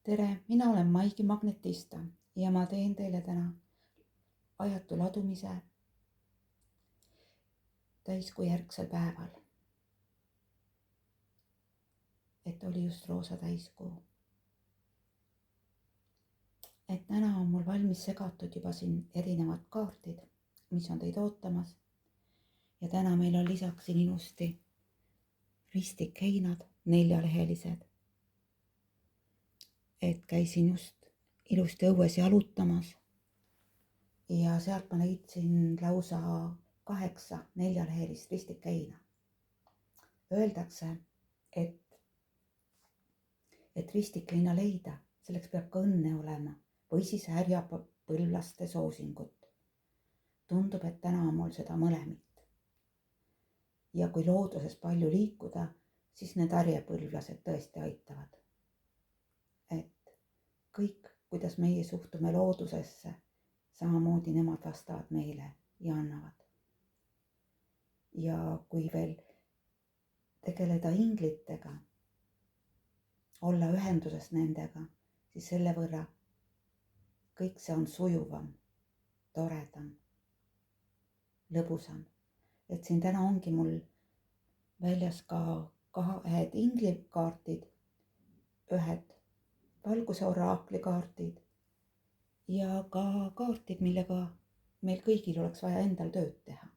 tere, mina olen Maigi Magnetista ja ma teen teile täna ajatu ladumise täiskuu järgsel päeval. Et oli just roosa täiskuu. Et täna on mul valmis segatud juba siin erinevad kaardid, mis on teid ootamas. Ja täna meil on lisaks siin ilusti ristikheinad, 4-lehelised. Et käisin just ilusti õues jalutamas ja sealt ma leidsin lausa 8 4-lehelist ristikheina. Öeldakse, et ristikheina leida, selleks peab ka õnne olema või siis härjapõlvlaste soosingut. Tundub, et täna on mul seda mõlemit. Ja kui looduses palju liikuda, siis need härjapõlvlased tõesti aitavad. Et kõik, kuidas meie suhtume loodusesse, samamoodi nemad vastavad meile ja annavad. Ja kui veel tegeleda inglitega, olla ühenduses nendega, siis selle võrra kõik see on sujuvam, toredam, lõbusam. Et siin täna ongi mul väljas ka 2 inglikaardid, 1 valguse oraakli kaardid ja ka kaardid, millega meil kõigil oleks vaja endal tööd teha.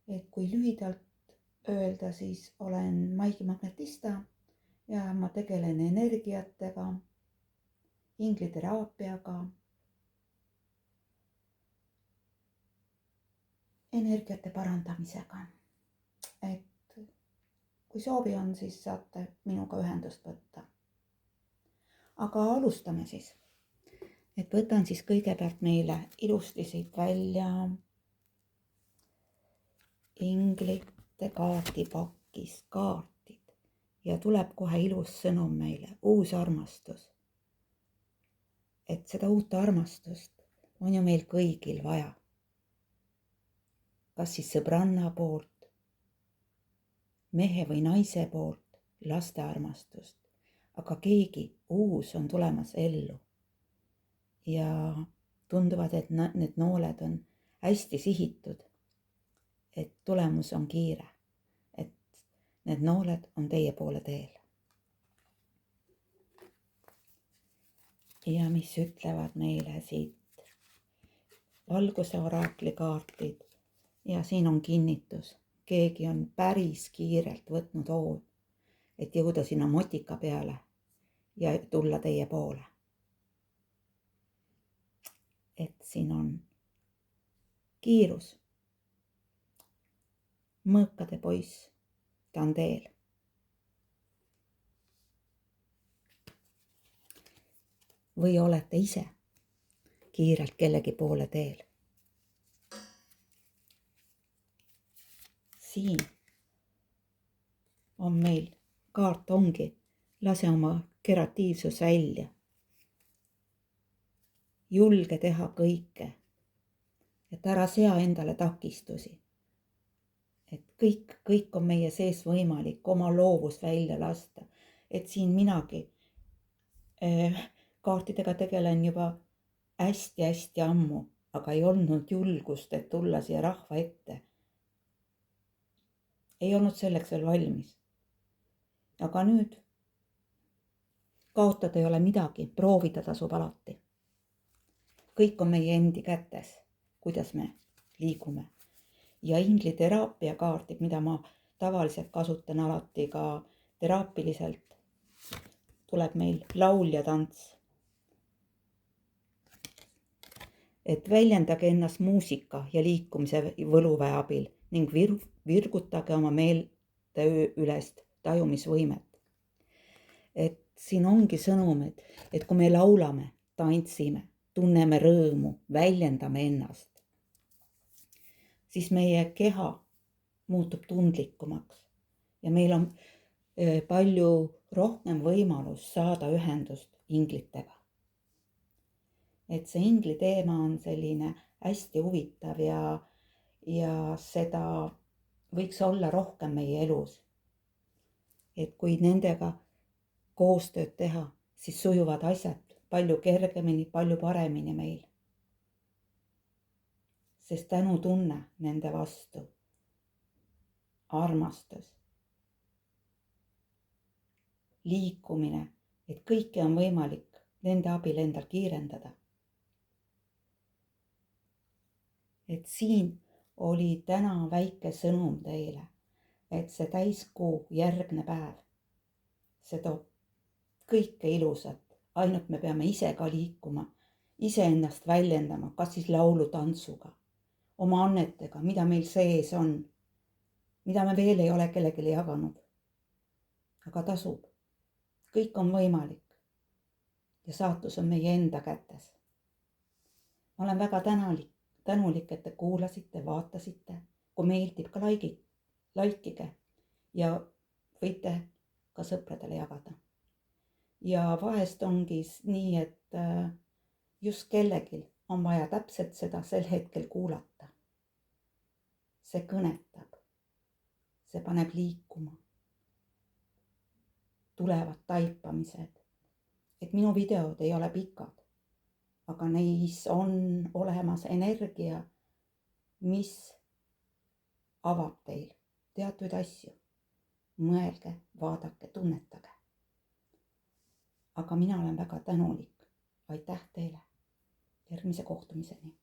Et kui lühidalt öelda, siis olen Maigi Magnetista ja ma tegelen energiatega, ingliteraapiaga, energiate parandamisega. Et kui soovi on, siis saate minuga ühendust võtta. Aga alustame siis. Et võtan siis kõigepealt meile ilusti siit välja inglite kaardipakis kaardid ja tuleb kohe ilus sõnum meile, uus armastus. Et seda uut armastust on ju meil kõigil vaja. Kas siis sõbranna poolt, mehe või naise poolt, laste armastust, aga keegi uus on tulemas ellu. Ja tunduvad, et need nooled on hästi sihitud, et tulemus on kiire, et need nooled on teie poole teel. Ja mis ütlevad meile siit valguse oraakli kaardid ja siin on kinnitus, keegi on päris kiirelt võtnud hoo, et jõuda sinna motika peale ja tulla teie poole. Et siin on kiirus. Mõõkade poiss, ta on teel. Või olete ise kiirelt kellegi poole teel. Siin on meil kaart ongi, lase oma kreatiivsus välja. Julge teha kõike, et ära sea endale takistusi. Et kõik on meie sees võimalik oma loovust välja lasta. Et siin minagi kaartidega tegelen juba hästi ammu, aga ei olnud julgust, et tulla siia rahva ette. Ei olnud selleks veel valmis. Aga nüüd kaotada ei ole midagi, proovida tasub alati. Kõik on meie endi kätes, kuidas me liigume. Ja ingliteraapia kaardid, mida ma tavaliselt kasutan alati ka teraapiliselt, tuleb meil laul ja tants. Et väljendage ennast muusika ja liikumise võluväe abil ning virgutage oma meelde ülest tajumisvõimet. Et siin ongi sõnum, et kui me laulame, tantsime, tunneme rõõmu, väljendame ennast, siis meie keha muutub tundlikumaks ja meil on palju rohkem võimalus saada ühendust inglitega. Et see ingli teema on selline hästi huvitav ja seda võiks olla rohkem meie elus. Et kui nendega koostööd teha, siis sujuvad asjad palju kergemini, palju paremini meil. Sest tänutunne nende vastu, armastus, liikumine, et kõike on võimalik nende abil endal kiirendada. Et siin oli täna väike sõnum teile, et see täiskuu järgne päev, see toob kõike ilusat, ainult me peame ise ka liikuma, iseennast väljendama, kas siis laulu, tantsuga, oma annetega, mida meil sees on, mida me veel ei ole kellelegi jaganud. Aga tasub, kõik on võimalik ja saatus on meie enda kätes. Ma olen väga tänulik, et te kuulasite, vaatasite, kui meeldib ka laikige ja võite ka sõpradele jagada. Ja vahest ongi nii, et just kellelgi on vaja täpselt seda sel hetkel kuulata. See kõnetab, see paneb liikuma. Tulevad taipamised, et minu videod ei ole pikad, aga neis on olemas energia, mis avab teil teatuid asju. Mõelge, vaadake, tunnetage. Aga mina olen väga tänulik. Aitäh teile. Järgmise kohtumiseni.